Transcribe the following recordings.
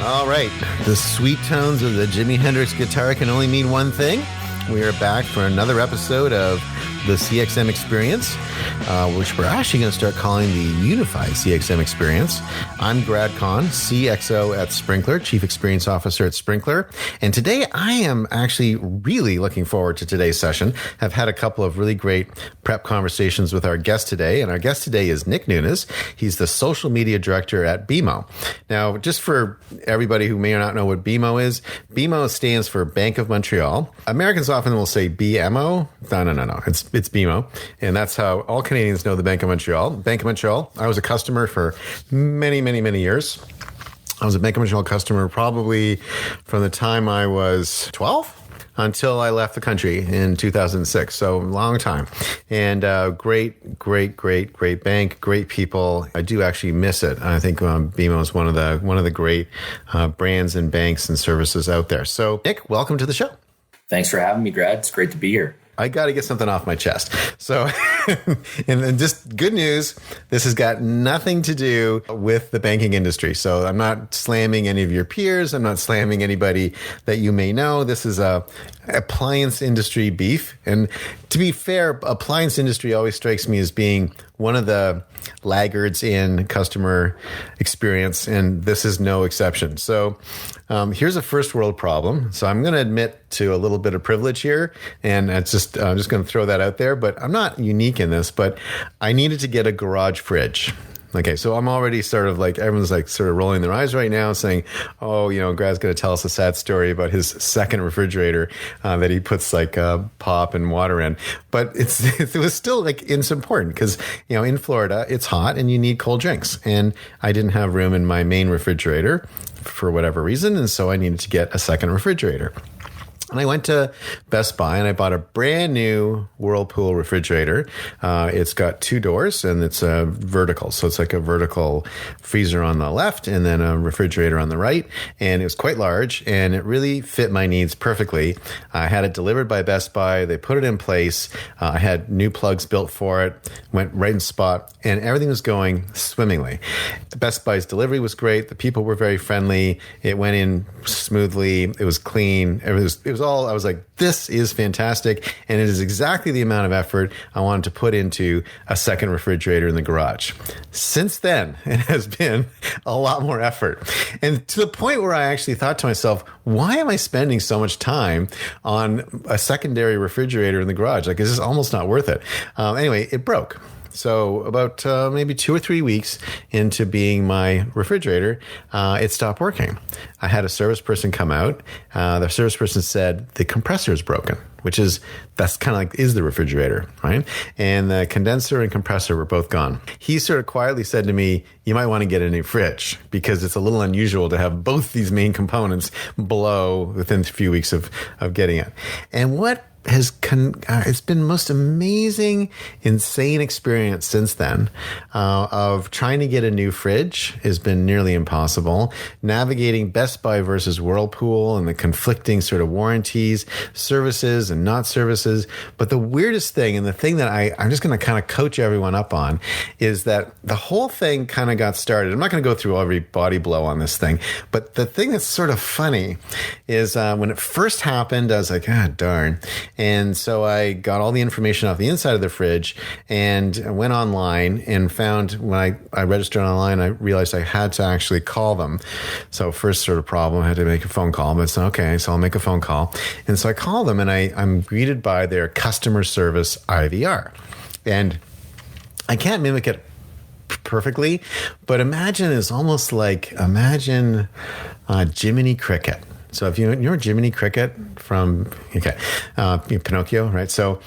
All right, the sweet tones of the Jimi Hendrix guitar can only mean one thing. We are back for another episode of the CXM Experience, which we're actually going to start calling the Unified CXM Experience. I'm Brad Kahn, CXO at Sprinklr, Chief Experience Officer at Sprinklr. And today I am actually really looking forward to today's session. I've had a couple of really great prep conversations with our guest today. And our guest today is Nick Nunes. He's the social media director at BMO. Now, just for everybody who may or not know what BMO is, BMO stands for Bank of Montreal. Americans often will say BMO. No. It's BMO. And that's how all Canadians know the Bank of Montreal. Bank of Montreal, I was a customer for many years. I was a Bank of Montreal customer probably from the time I was 12 until I left the country in 2006. So long time. And great bank, great people. I do actually miss it. I think BMO is one of the great brands and banks and services out there. So Nick, welcome to the show. Thanks for having me, Brad. It's great to be here. I got to get something off my chest. So, and then just good news, this has got nothing to do with the banking industry. So I'm not slamming any of your peers. I'm not slamming anybody that you may know. This is a appliance industry beef. And to be fair, appliance industry always strikes me as being one of the laggards in customer experience, and this is no exception. So here's a first world problem. So I'm going to admit to a little bit of privilege here, and I'm just going to throw that out there, but I'm not unique in this, but I needed to get a garage fridge. Okay, so I'm already sort of like, everyone's like sort of rolling their eyes right now saying, oh, Grad's going to tell us a sad story about his second refrigerator that he puts like pop and water in. But it was still like, it's important because, in Florida, it's hot and you need cold drinks. And I didn't have room in my main refrigerator for whatever reason. And so I needed to get a second refrigerator. And I went to Best Buy and I bought a brand new Whirlpool refrigerator. It's got two doors and it's vertical. So it's like a vertical freezer on the left and then a refrigerator on the right. And it was quite large and it really fit my needs perfectly. I had it delivered by Best Buy. They put it in place. I had new plugs built for it, went right in spot, and everything was going swimmingly. Best Buy's delivery was great. The people were very friendly. It went in smoothly. It was clean. It was all, I was like, this is fantastic. And it is exactly the amount of effort I wanted to put into a second refrigerator in the garage. Since then, it has been a lot more effort. And to the point where I actually thought to myself, why am I spending so much time on a secondary refrigerator in the garage? Like, this is almost not worth it. Anyway, it broke. So about maybe 2 or 3 weeks into being my refrigerator, it stopped working. I had a service person come out. The service person said the compressor is broken, that's kind of like is the refrigerator, right? And the condenser and compressor were both gone. He sort of quietly said to me, you might want to get a new fridge because it's a little unusual to have both these main components blow within a few weeks of getting it. And what it's been the most amazing, insane experience since then of trying to get a new fridge has been nearly impossible. Navigating Best Buy versus Whirlpool and the conflicting sort of warranties, services and not services. But the weirdest thing, and the thing that I'm just going to kind of coach everyone up on, is that the whole thing kind of got started. I'm not going to go through every body blow on this thing, but the thing that's sort of funny is when it first happened, I was like, darn. And so I got all the information off the inside of the fridge and went online and found when I registered online, I realized I had to actually call them. So first sort of problem, I had to make a phone call, but it's okay. So I'll make a phone call. And so I call them and I'm greeted by their customer service IVR. And I can't mimic it perfectly, but imagine Jiminy Cricket. So if you know Jiminy Cricket from Pinocchio, right? So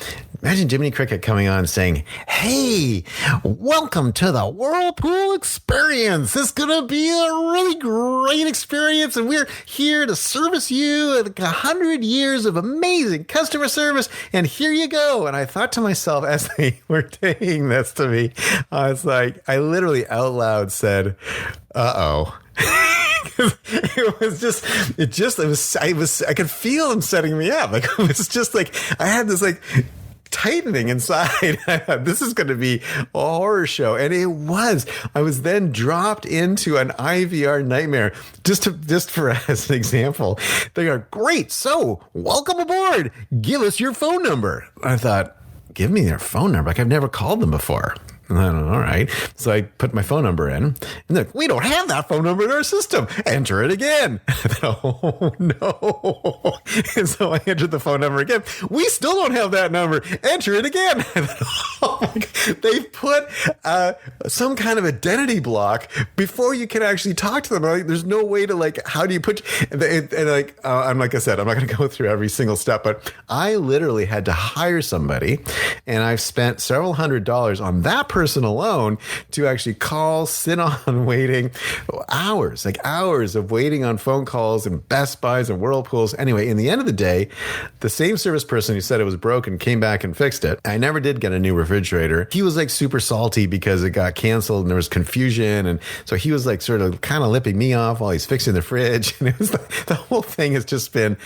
imagine Jiminy Cricket coming on saying, hey, welcome to the Whirlpool Experience. This is going to be a really great experience. And we're here to service you at 100 years of amazing customer service. And here you go. And I thought to myself as they were saying this to me, I was like, I literally out loud said, uh-oh. I could feel them setting me up. Like, it was just like, I had this like tightening inside. I thought, this is going to be a horror show. And it was. I was then dropped into an IVR nightmare. Just for as an example, they are great. So welcome aboard. Give us your phone number. I thought, give me their phone number. Like, I've never called them before. And I don't know, all right. So I put my phone number in, and they're like, we don't have that phone number in our system. Enter it again. I thought, oh, no. And so I entered the phone number again. We still don't have that number. Enter it again. I thought, oh, my God. They put some kind of identity block before you can actually talk to them. Like, there's no way to, like, how do you put, I'm like I said, I'm not going to go through every single step, but I literally had to hire somebody, and I've spent several $100s on that person alone to actually call, sit on waiting, hours of waiting on phone calls and Best Buys and Whirlpools. Anyway, in the end of the day, the same service person who said it was broken came back and fixed it. I never did get a new refrigerator. He was like super salty because it got canceled and there was confusion. And so he was like sort of kind of lipping me off while he's fixing the fridge. And it was like, the whole thing has just been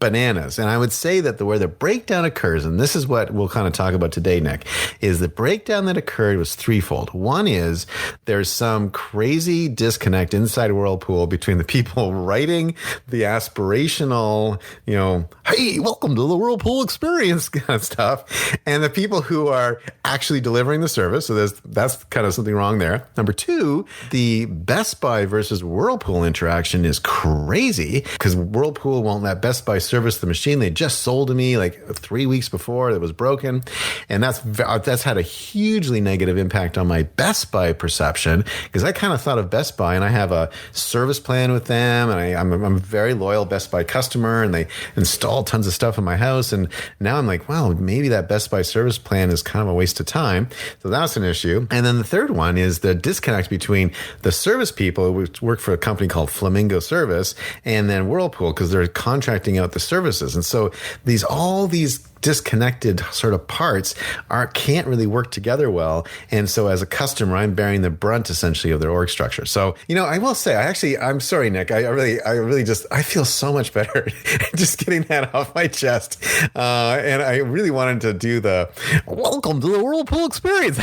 bananas. And I would say that where the breakdown occurs, and this is what we'll kind of talk about today, Nick, is the breakdown that occurred was threefold. One is there's some crazy disconnect inside Whirlpool between the people writing the aspirational, hey, welcome to the Whirlpool experience kind of stuff, and the people who are actually delivering the service. So that's kind of something wrong there. Number two, the Best Buy versus Whirlpool interaction is crazy because Whirlpool won't let Best Buy service the machine they just sold to me like 3 weeks before that was broken. And that's had a hugely negative impact on my Best Buy perception, because I kind of thought of Best Buy, and I have a service plan with them, and I'm a very loyal Best Buy customer, and they install tons of stuff in my house. And now I'm like, wow, maybe that Best Buy service plan is kind of a waste of time. So that's an issue. And then the third one is the disconnect between the service people who work for a company called Flamingo Service and then Whirlpool, because they're contracting out the services. And so all these disconnected sort of parts can't really work together well. And so as a customer, I'm bearing the brunt essentially of their org structure. So, I will say, I'm sorry, Nick, I feel so much better just getting that off my chest. And I really wanted to do the welcome to the Whirlpool experience.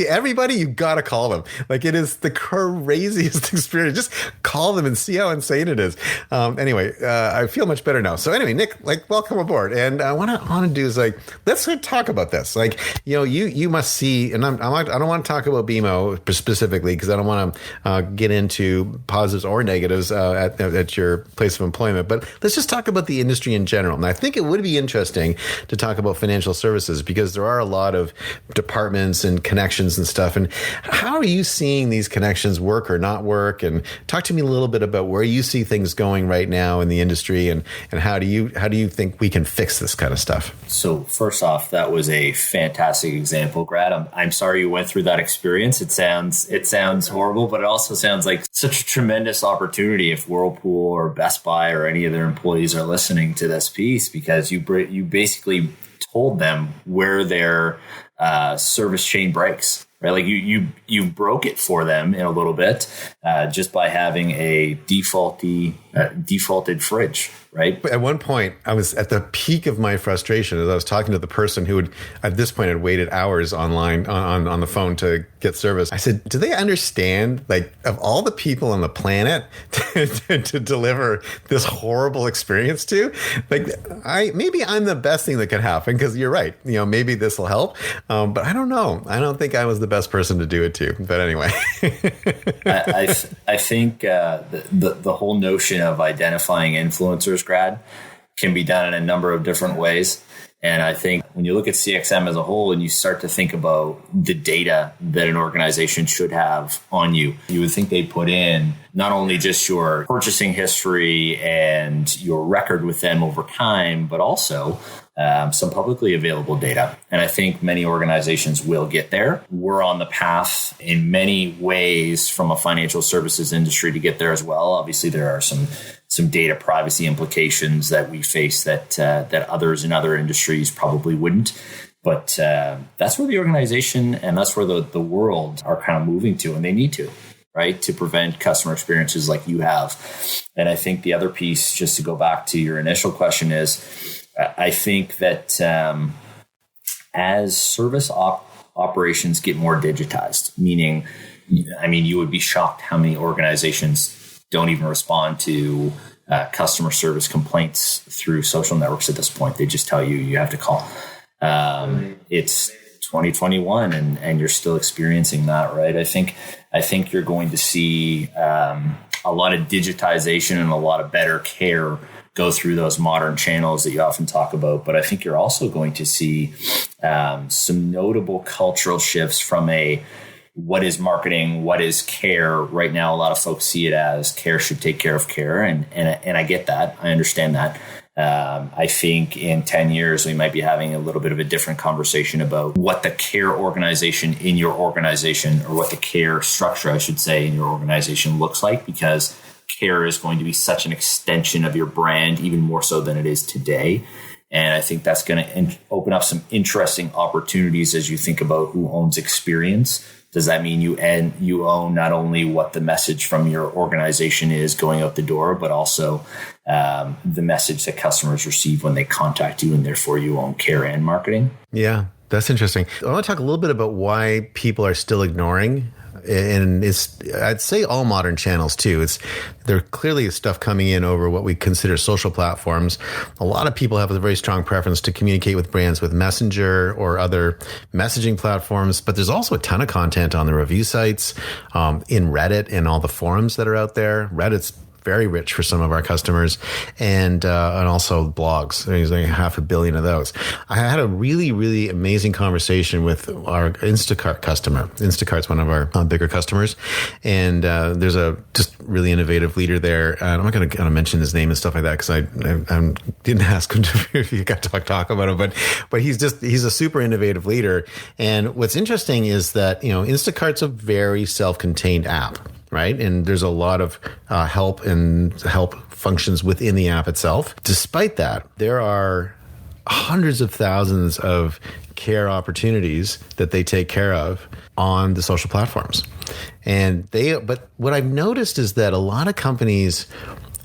Everybody, you got to call them. Like, it is the craziest experience. Just call them and see how insane it is. Anyway, I feel much better now. So anyway, Nick, welcome aboard. And what I want to do is let's talk about this. You must see, and I don't want to talk about BMO specifically because I don't want to get into positives or negatives at your place of employment. But let's just talk about the industry in general. And I think it would be interesting to talk about financial services because there are a lot of departments and connections and stuff. And how are you seeing these connections work or not work? And talk to me a little bit about where you see things going right now in the industry, and how do you think we can fix this kind of stuff? So first off, that was a fantastic example, Grad. I'm sorry you went through that experience. It sounds horrible, but it also sounds like such a tremendous opportunity if Whirlpool or Best Buy or any of their employees are listening to this piece, because you basically told them where their service chain breaks. Right, like you broke it for them in a little bit just by having a defaulted fridge. Right. At one point, I was at the peak of my frustration as I was talking to the person who at this point had waited hours online on the phone to get service. I said, do they understand, of all the people on the planet to deliver this horrible experience to? Maybe I'm the best thing that could happen, because you're right. Maybe this will help. But I don't know. I don't think I was the best person to do it to. But anyway. I think the whole notion of identifying influencers, Grad, can be done in a number of different ways. And I think when you look at CXM as a whole and you start to think about the data that an organization should have on you, you would think they'd put in not only just your purchasing history and your record with them over time, but also some publicly available data. And I think many organizations will get there. We're on the path in many ways from a financial services industry to get there as well. Obviously, there are some data privacy implications that we face that others in other industries probably wouldn't. But that's where the organization and that's where the world are kind of moving to, and they need to, right, to prevent customer experiences like you have. And I think the other piece, just to go back to your initial question, is I think that as service operations get more digitized, meaning, you would be shocked how many organizations don't even respond to customer service complaints through social networks at this point. They just tell you have to call. It's 2021 and you're still experiencing that, right? I think you're going to see a lot of digitization and a lot of better care go through those modern channels that you often talk about. But I think you're also going to see some notable cultural shifts from what is marketing, what is care. Right now, a lot of folks see it as care should take care of care. And I get that. I understand that. I think in 10 years, we might be having a little bit of a different conversation about what the care organization in your organization, or what the care structure, I should say, in your organization looks like, because care is going to be such an extension of your brand, even more so than it is today. And I think that's going to open up some interesting opportunities as you think about who owns experience. Does that mean you own not only what the message from your organization is going out the door, but also the message that customers receive when they contact you, and therefore you own care and marketing? Yeah, that's interesting. I want to talk a little bit about why people are still ignoring. And I'd say all modern channels too. There clearly is stuff coming in over what we consider social platforms. A lot of people have a very strong preference to communicate with brands with Messenger or other messaging platforms, but there's also a ton of content on the review sites, in Reddit and all the forums that are out there. Reddit's very rich for some of our customers, and also blogs. There's like 500 million of those. I had a really, really amazing conversation with our Instacart customer. Instacart's one of our bigger customers, and there's a just really innovative leader there. I'm not going to mention his name and stuff like that because I didn't ask him if he got to talk about him, but he's a super innovative leader. And what's interesting is that Instacart's a very self-contained app. Right. And there's a lot of help functions within the app itself. Despite that, there are hundreds of thousands of care opportunities that they take care of on the social platforms. But what I've noticed is that a lot of companies,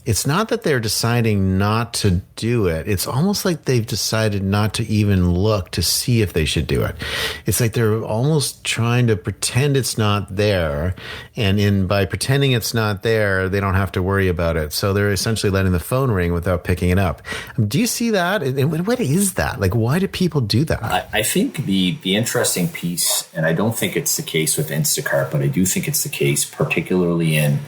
it's not that they're deciding not to do it. It's almost like they've decided not to even look to see if they should do it. It's like they're almost trying to pretend it's not there. And by pretending it's not there, they don't have to worry about it. So they're essentially letting the phone ring without picking it up. Do you see that? And what is that? Like, why do people do that? I think the interesting piece, and I don't think it's the case with Instacart, but I do think it's the case particularly in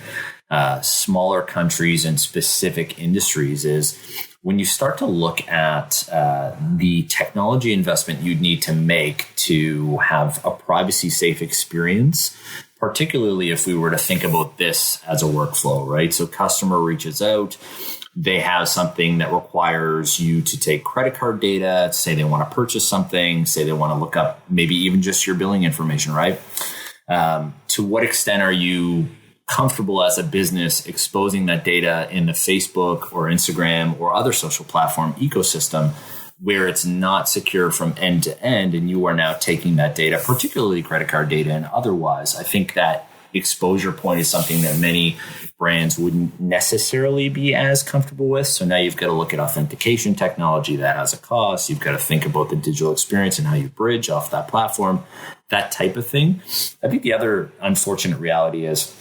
smaller countries and specific industries, is when you start to look at the technology investment you'd need to make to have a privacy safe experience, particularly if we were to think about this as a workflow, right? So customer reaches out, they have something that requires you to take credit card data, say they want to purchase something, say they want to look up maybe even just your billing information, right? To what extent are you comfortable as a business exposing that data in the Facebook or Instagram or other social platform ecosystem where it's not secure from end to end, and you are now taking that data, particularly credit card data and otherwise? I think that exposure point is something that many brands wouldn't necessarily be as comfortable with. So now you've got to look at authentication technology that has a cost. You've got to think about the digital experience and how you bridge off that platform, that type of thing. I think the other unfortunate reality is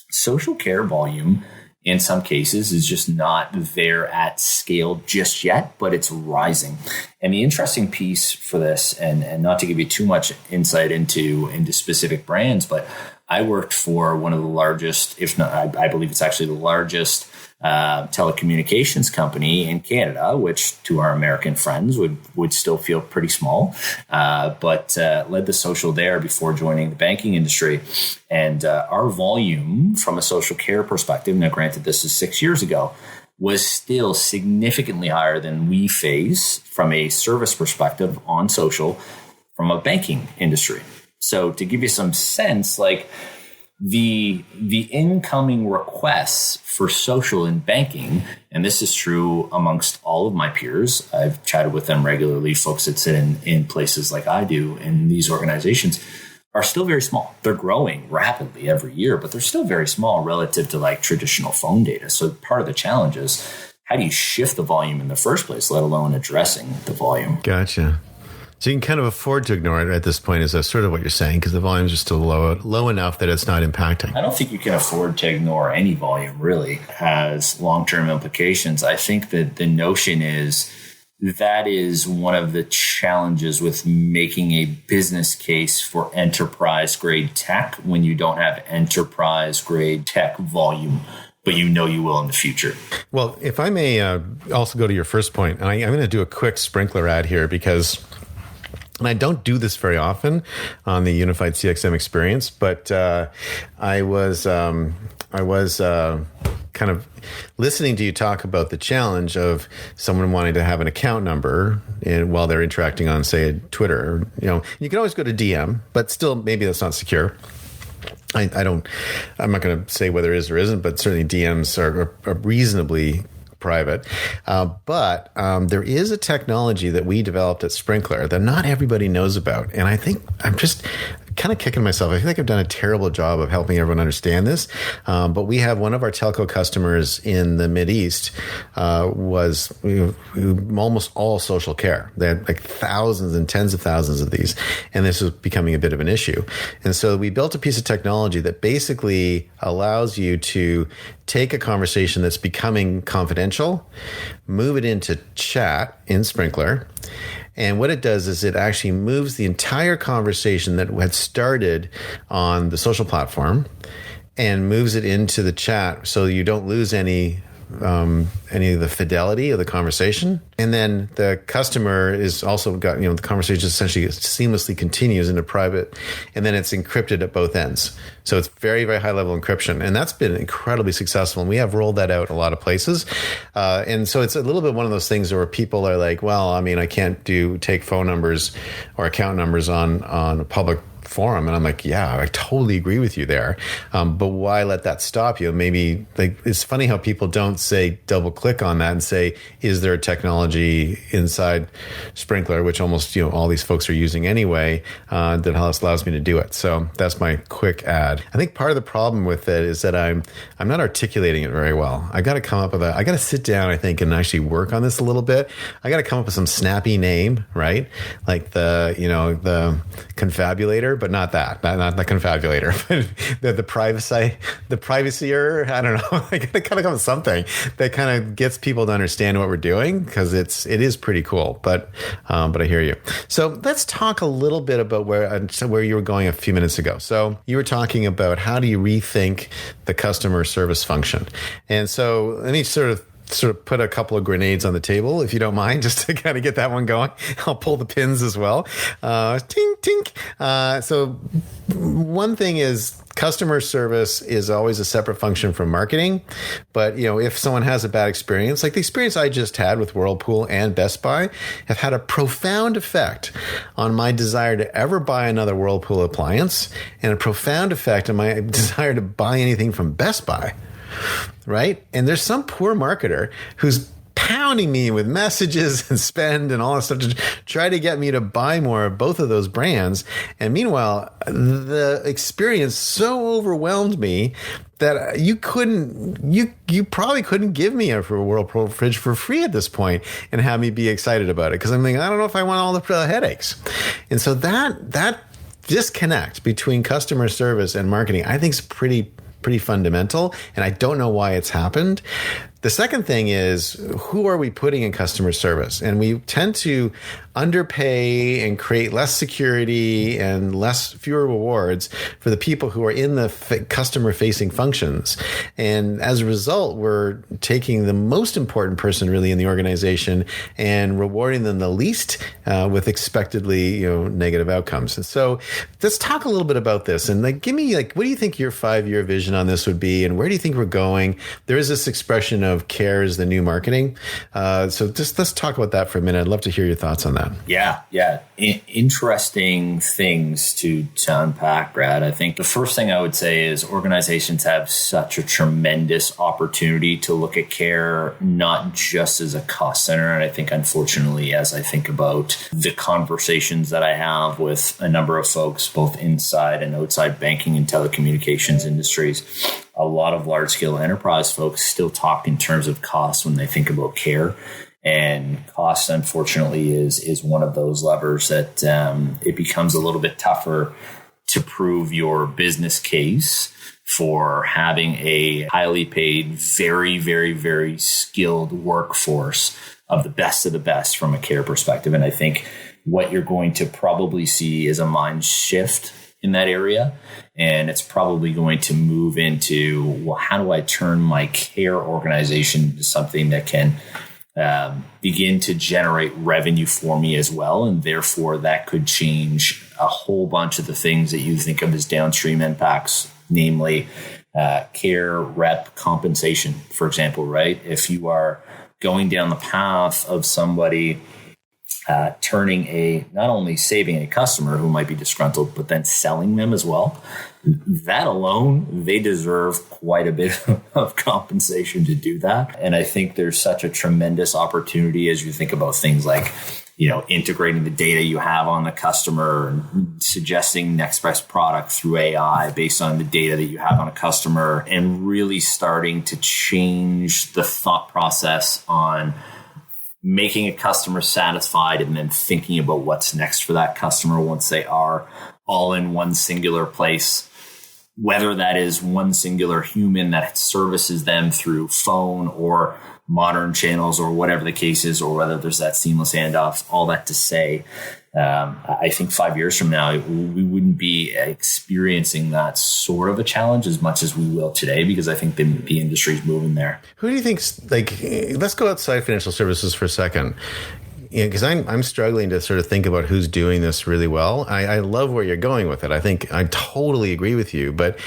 social care volume in some cases is just not there at scale just yet, but it's rising. And the interesting piece for this, and not to give you too much insight into specific brands, but I worked for one of the largest, if not, I believe it's actually the largest telecommunications company in Canada, which to our American friends would still feel pretty small, but led the social there before joining the banking industry. And our volume from a social care perspective, now granted this is 6 years ago, was still significantly higher than we face from a service perspective on social from a banking industry. So to give you some sense, like the incoming requests for social in banking, and this is true amongst all of my peers, I've chatted with them regularly, folks that sit in places like I do in these organizations, are still very small. They're growing rapidly every year, but they're still very small relative to like traditional phone data. So part of the challenge is how do you shift the volume in the first place, let alone addressing the volume? Gotcha. So you can kind of afford to ignore it at this point, is that sort of what you're saying? Because the volumes are still low enough that it's not impacting. I don't think you can afford to ignore any volume, really. It has long-term implications. I think that the notion is that is one of the challenges with making a business case for enterprise-grade tech when you don't have enterprise-grade tech volume, but you know you will in the future. Well, if I may also go to your first point, and I'm going to do a quick sprinkler ad here because... And I don't do this very often on the Unified CXM experience, but I was kind of listening to you talk about the challenge of someone wanting to have an account number while they're interacting on, say, Twitter. You can always go to DM, but still, maybe that's not secure. I'm not going to say whether it is or isn't, but certainly DMs are reasonably private. But there is a technology that we developed at Sprinkler that not everybody knows about. And I think I'm just kind of kicking myself. I feel like I've done a terrible job of helping everyone understand this. But we have one of our telco customers in the Mideast was almost all social care. They had like thousands and tens of thousands of these. And this was becoming a bit of an issue. And so we built a piece of technology that basically allows you to take a conversation that's becoming confidential, move it into chat in Sprinkler. And what it does is it actually moves the entire conversation that had started on the social platform and moves it into the chat so you don't lose any of the fidelity of the conversation. And then the customer is also got, the conversation essentially seamlessly continues into private, and then it's encrypted at both ends. So it's very, very high level encryption. And that's been incredibly successful. And we have rolled that out a lot of places. And so it's a little bit one of those things where people are like, well, I mean, I can't take phone numbers or account numbers on a public forum. And I'm like, yeah, I totally agree with you there. But why let that stop you? Maybe it's funny how people don't say double click on that and say, is there a technology inside Sprinkler, which almost, all these folks are using anyway, that allows me to do it. So that's my quick ad. I think part of the problem with it is that I'm not articulating it very well. I got to sit down, I think, and actually work on this a little bit. I got to come up with some snappy name, right? Like the confabulator, but not not the confabulator, but the privacier. I don't know. I got to come up with something that kind of gets people to understand what we're doing, because it is pretty cool. But I hear you. So let's talk a little bit about where you were going a few minutes ago. So you were talking about how do you rethink the customer service function, and so let me sort of put a couple of grenades on the table, if you don't mind, just to kind of get that one going. I'll pull the pins as well. Tink, tink. So one thing is customer service is always a separate function from marketing. But, if someone has a bad experience, like the experience I just had with Whirlpool and Best Buy, have had a profound effect on my desire to ever buy another Whirlpool appliance, and a profound effect on my desire to buy anything from Best Buy. Right? And there's some poor marketer who's pounding me with messages and spend and all that stuff to try to get me to buy more of both of those brands. And meanwhile, the experience so overwhelmed me that you probably couldn't give me a Whirlpool fridge for free at this point and have me be excited about it, because I'm thinking, I don't know if I want all the headaches. And so that disconnect between customer service and marketing, I think, is pretty fundamental, and I don't know why it's happened. The second thing is, who are we putting in customer service? And we tend to underpay and create less security and fewer rewards for the people who are in the customer-facing functions. And as a result, we're taking the most important person really in the organization and rewarding them the least with expectedly negative outcomes. And so let's talk a little bit about this. And give me what do you think your 5-year vision on this would be, and where do you think we're going? There is this expression of care is the new marketing. So just let's talk about that for a minute. I'd love to hear your thoughts on that. Yeah. Interesting things to unpack, Brad. I think the first thing I would say is organizations have such a tremendous opportunity to look at care, not just as a cost center. And I think, unfortunately, as I think about the conversations that I have with a number of folks, both inside and outside banking and telecommunications industries, a a lot of large scale enterprise folks still talk in terms of cost when they think about care. And cost, unfortunately, is one of those levers that it becomes a little bit tougher to prove your business case for having a highly paid, very, very, very skilled workforce of the best from a care perspective. And I think what you're going to probably see is a mind shift in that area. And it's probably going to move into, well, how do I turn my care organization into something that can begin to generate revenue for me as well. And therefore that could change a whole bunch of the things that you think of as downstream impacts, namely care, rep, compensation, for example, right? If you are going down the path of somebody turning not only saving a customer who might be disgruntled, but then selling them as well, that alone, they deserve quite a bit of compensation to do that. And I think there's such a tremendous opportunity as you think about things like, integrating the data you have on the customer and suggesting next best product through AI based on the data that you have on a customer, and really starting to change the thought process on making a customer satisfied and then thinking about what's next for that customer once they are all in one singular place, whether that is one singular human that services them through phone or modern channels or whatever the case is, or whether there's that seamless handoff. All that to say, I think 5 years from now, we wouldn't be experiencing that sort of a challenge as much as we will today, because I think the industry is moving there. Who do you think, let's go outside financial services for a second. Because I'm struggling to sort of think about who's doing this really well. I love where you're going with it. I think I totally agree with you. But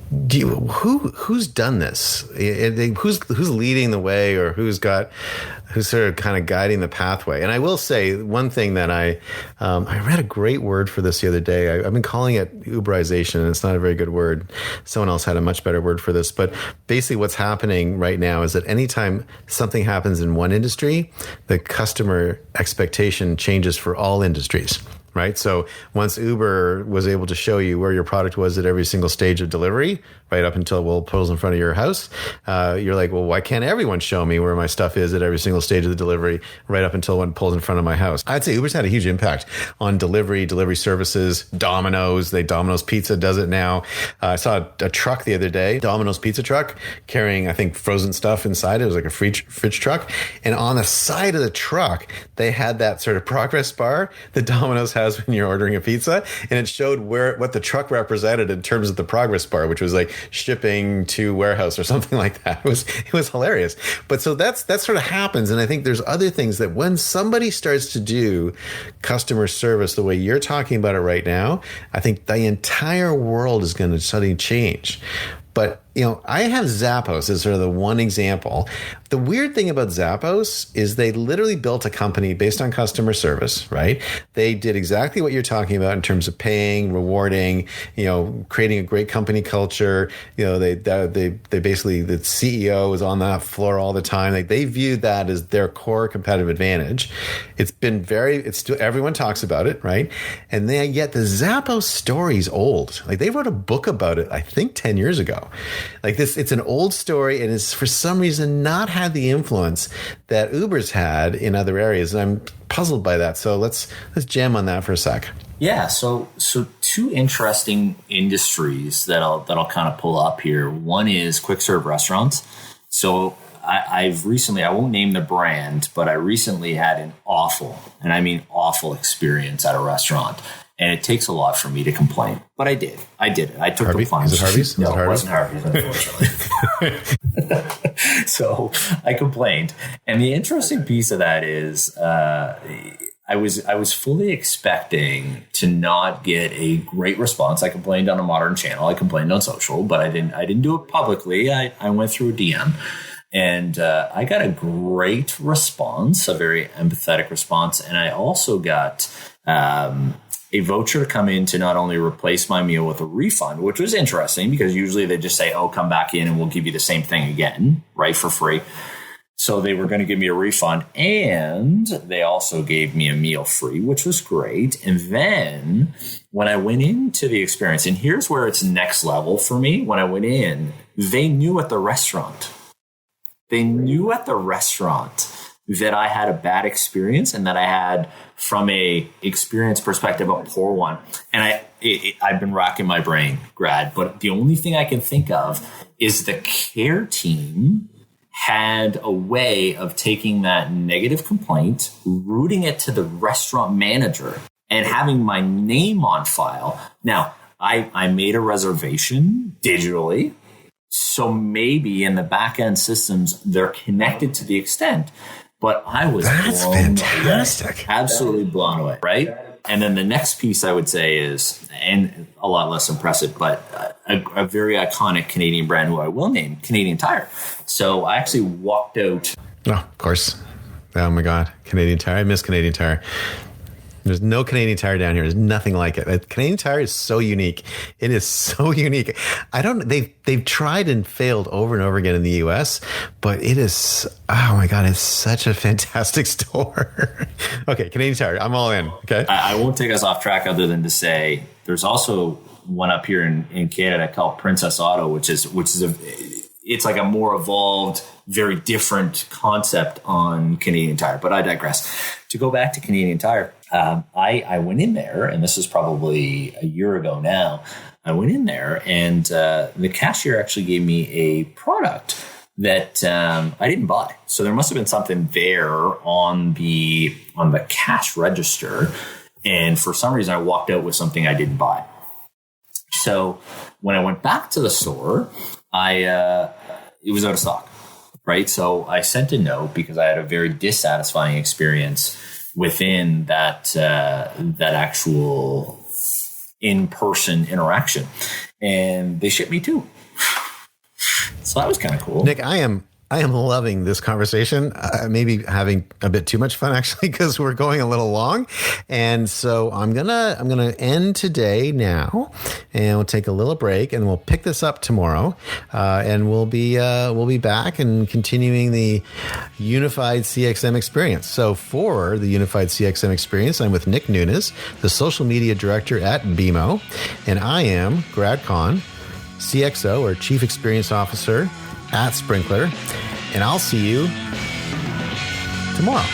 who's done this? Who's leading the way, or who's sort of kind of guiding the pathway? And I will say one thing that I read a great word for this the other day. I've been calling it Uberization, and it's not a very good word. Someone else had a much better word for this. But basically what's happening right now is that anytime something happens in one industry, the customer expectation changes for all industries. Right. So once Uber was able to show you where your product was at every single stage of delivery, right up until it pulls in front of your house, you're like, well, why can't everyone show me where my stuff is at every single stage of the delivery, right up until when it pulls in front of my house? I'd say Uber's had a huge impact on delivery services. Domino's Pizza does it now. I saw a truck the other day, Domino's pizza truck, carrying, I think, frozen stuff inside. It was like a fridge truck. And on the side of the truck, they had that sort of progress bar that Domino's has when you're ordering a pizza, and it showed what the truck represented in terms of the progress bar, which was like shipping to warehouse or something like that. It was hilarious. But so that sort of happens, and I think there's other things that when somebody starts to do customer service the way you're talking about it right now, I think the entire world is going to suddenly change. But, I have Zappos as sort of the one example. The weird thing about Zappos is they literally built a company based on customer service, right? They did exactly what you're talking about in terms of paying, rewarding, creating a great company culture. They basically, the CEO was on that floor all the time. They viewed that as their core competitive advantage. Everyone talks about it, right? And yet the Zappos story is old. Like, they wrote a book about it, I think 10 years ago. Like this, it's an old story, and it's for some reason not had the influence that Uber's had in other areas. And I'm puzzled by that. So let's jam on that for a sec. Yeah. So two interesting industries that I'll kind of pull up here. One is quick serve restaurants. So I've recently, I won't name the brand, but I recently had an awful, and I mean awful, experience at a restaurant. And it takes a lot for me to complain, but I did. I took the plunge. Is it Harvey's? No, it wasn't Harvey's, unfortunately. So I complained. And the interesting piece of that is I was fully expecting to not get a great response. I complained on a modern channel. I complained on social, but I didn't do it publicly. I went through a DM. And I got a great response, a very empathetic response. And I also got a voucher to come in to not only replace my meal with a refund, which was interesting because usually they just say, oh, come back in and we'll give you the same thing again, right, for free. So they were going to give me a refund, and they also gave me a meal free, which was great. And then when I went into the experience, and here's where it's next level for me. When I went in, they knew at the restaurant. They knew at the restaurant that I had a bad experience and that I had, from a experience perspective, a poor one. And I've been racking my brain, Grad, but the only thing I can think of is the care team had a way of taking that negative complaint, routing it to the restaurant manager, and having my name on file. Now, I made a reservation digitally, so maybe in the back end systems, they're connected to the extent, but I was fantastic. Absolutely blown away, right? And then the next piece I would say is, and a lot less impressive, but a very iconic Canadian brand who I will name, Canadian Tire. So I actually walked out. Oh, of course. Oh my God. Canadian Tire. I miss Canadian Tire. There's no Canadian Tire down here. There's nothing like it. Canadian Tire is so unique. It is so unique. They've tried and failed over and over again in the US, but it is, oh my God, it's such a fantastic store. Okay, Canadian Tire, I'm all in. Okay. I won't take us off track other than to say there's also one up here in Canada called Princess Auto, which is it's like a more evolved, very different concept on Canadian Tire. But I digress. To go back to Canadian Tire, I went in there, and this is probably a year ago now. I went in there, and the cashier actually gave me a product that I didn't buy. So there must have been something there on the cash register, and for some reason I walked out with something I didn't buy. So when I went back to the store, it was out of stock, right? So I sent a note because I had a very dissatisfying experience within that actual in-person interaction, and they shipped me two. So that was kind of cool. Nick, I am loving this conversation. Maybe having a bit too much fun, actually, because we're going a little long. And so I'm gonna end today now, and we'll take a little break, and we'll pick this up tomorrow, and we'll be back and continuing the Unified CXM experience. So for the Unified CXM experience, I'm with Nick Nunes, the social media director at BMO, and I am Grad Khan, CXO or Chief Experience Officer at Sprinkler, and I'll see you tomorrow.